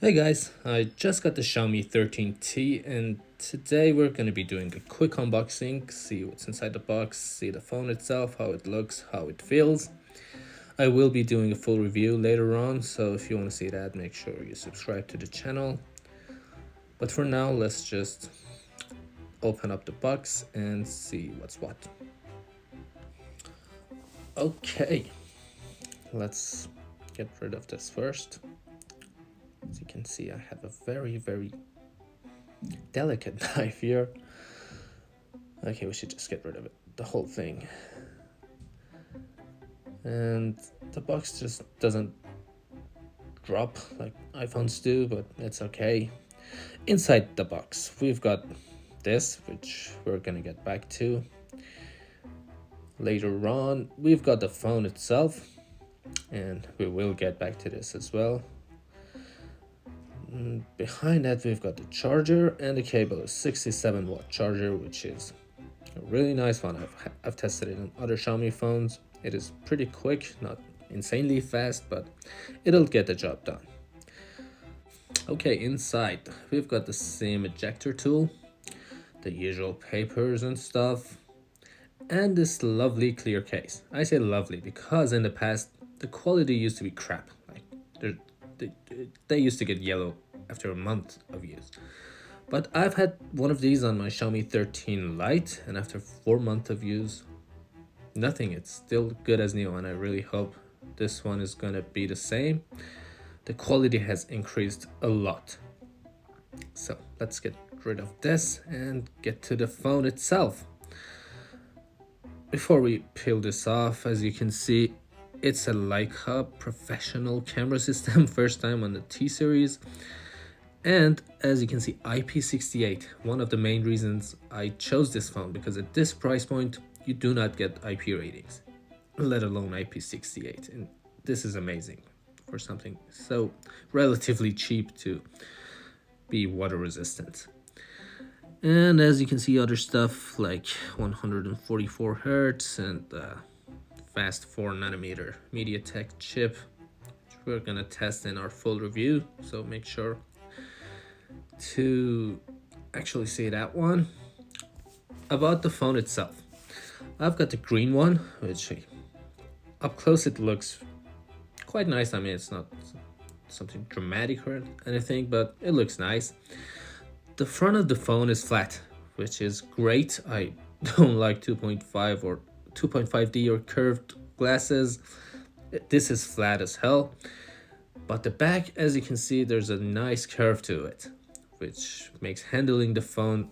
Hey guys, I just got the Xiaomi 13T and today we're going to be doing a quick unboxing, see what's inside the box, see the phone itself, how it looks, how it feels. I will be doing a full review later on, so if you want to see that, make sure you subscribe to the channel. But for now, let's just open up the box and see what's what. Okay, let's get rid of this first. As you can see, I have a very delicate knife here. Okay, we should just get rid of it, the whole thing. And the box just doesn't drop like iPhones do, but it's okay. Inside the box, we've got this, which we're gonna get back to later on. We've got the phone itself, and we will get back to this as well. Behind that, we've got the charger, and the cable is 67-watt charger, which is a really nice one. I've tested it on other Xiaomi phones. It is pretty quick, not insanely fast, but it'll get the job done. Okay, inside we've got the same ejector tool, the usual papers and stuff, and this lovely clear case. I say lovely because in the past the quality used to be crap. Like they used to get yellow after a month of use. But I've had one of these on my Xiaomi 13 Lite, and after 4 months of use, nothing. It's still good as new, and I really hope this one is gonna be the same. The quality has increased a lot. So let's get rid of this and get to the phone itself. Before we peel this off, as you can see, it's a Leica professional camera system, first time on the T series. And as you can see, IP68, one of the main reasons I chose this phone, because at this price point, you do not get IP ratings, let alone IP68. And this is amazing for something so relatively cheap to be water resistant. And as you can see, other stuff like 144 Hertz and fast 4nm MediaTek chip, which we're gonna test in our full review. So make sure to actually see that one. About the phone itself, I've got the green one, which up close it looks quite nice. I mean, it's not something dramatic or anything, but it looks nice. The front of the phone is flat, which is great. I don't like 2.5 or 2.5D or curved glasses. This is flat as hell. But the back, as you can see, there's a nice curve to it, which makes handling the phone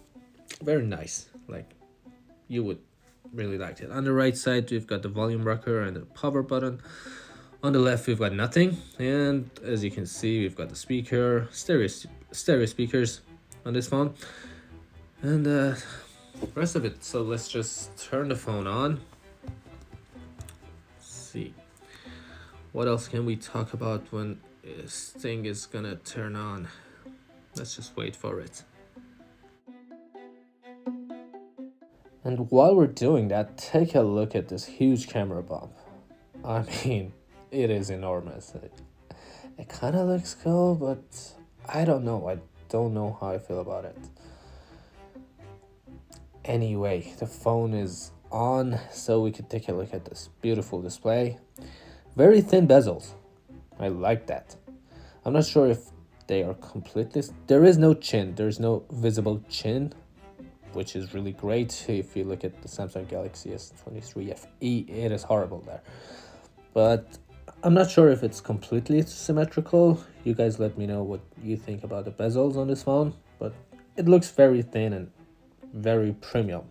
very nice. Like, you would really like it. On the right side, we've got the volume rocker and the power button. On the left, we've got nothing. And as you can see, we've got the speaker, stereo speakers on this phone. And the rest of it. So let's just turn the phone on. Let's see. What else can we talk about when this thing is gonna turn on? Let's just wait for it. And while we're doing that, take a look at this huge camera bump. I mean, it is enormous. It kind of looks cool, but I don't know. I don't know how I feel about it. Anyway, the phone is on, so we could take a look at this beautiful display. Very thin bezels. I like that. I'm not sure if they are completely... There is no chin. There's no visible chin, which is really great. If you look at the Samsung Galaxy S23 FE, it is horrible there. But I'm not sure if it's completely symmetrical. You guys let me know what you think about the bezels on this phone. But it looks very thin and very premium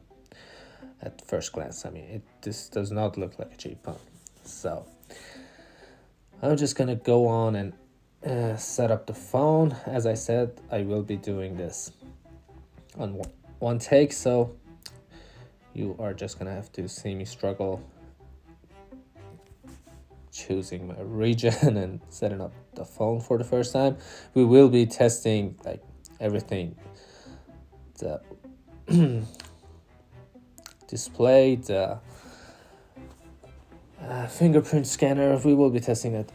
at first glance. I mean, this does not look like a cheap phone. So I'm just gonna go on and set up the phone. As I said, I will be doing this on one take, so you are just gonna have to see me struggle choosing my region and setting up the phone for the first time. We will be testing like everything, the display, the fingerprint scanner. We will be testing it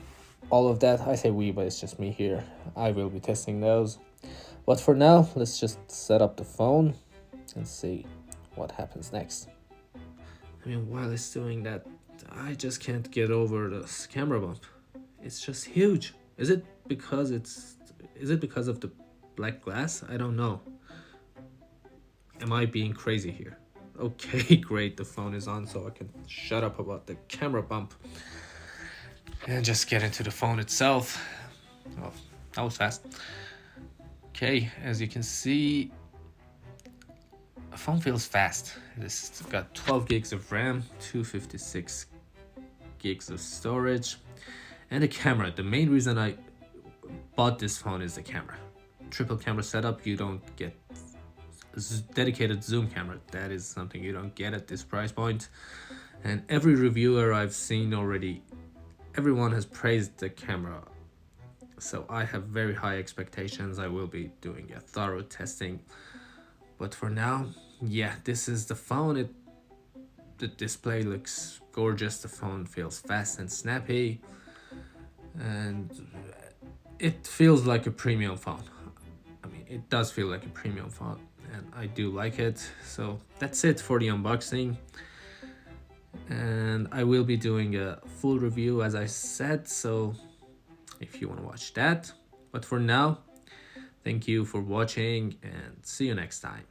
all of that. I say we, but it's just me here. I will be testing those. But for now, let's just set up the phone and see what happens next. I mean, while it's doing that, I just can't get over this camera bump. It's just huge. Is it because of the black glass? I don't know. Am I being crazy here? Okay, great. The phone is on, so I can shut up about the camera bump and just get into the phone itself. Oh, that was fast. Okay, as you can see, the phone feels fast. This got 12 gigs of RAM, 256 gigs of storage, and a camera. The main reason I bought this phone is the camera. Triple camera setup, you don't get dedicated zoom camera. That is something you don't get at this price point. And every reviewer I've seen already, everyone has praised the camera. So I have very high expectations. I will be doing a thorough testing. But for now, yeah, this is the phone. The display looks gorgeous. The phone feels fast and snappy. And it feels like a premium phone. I mean, it does feel like a premium phone, and I do like it. So that's it for the unboxing. And I will be doing a full review, as I said, so if you want to watch that. But for now, thank you for watching and see you next time.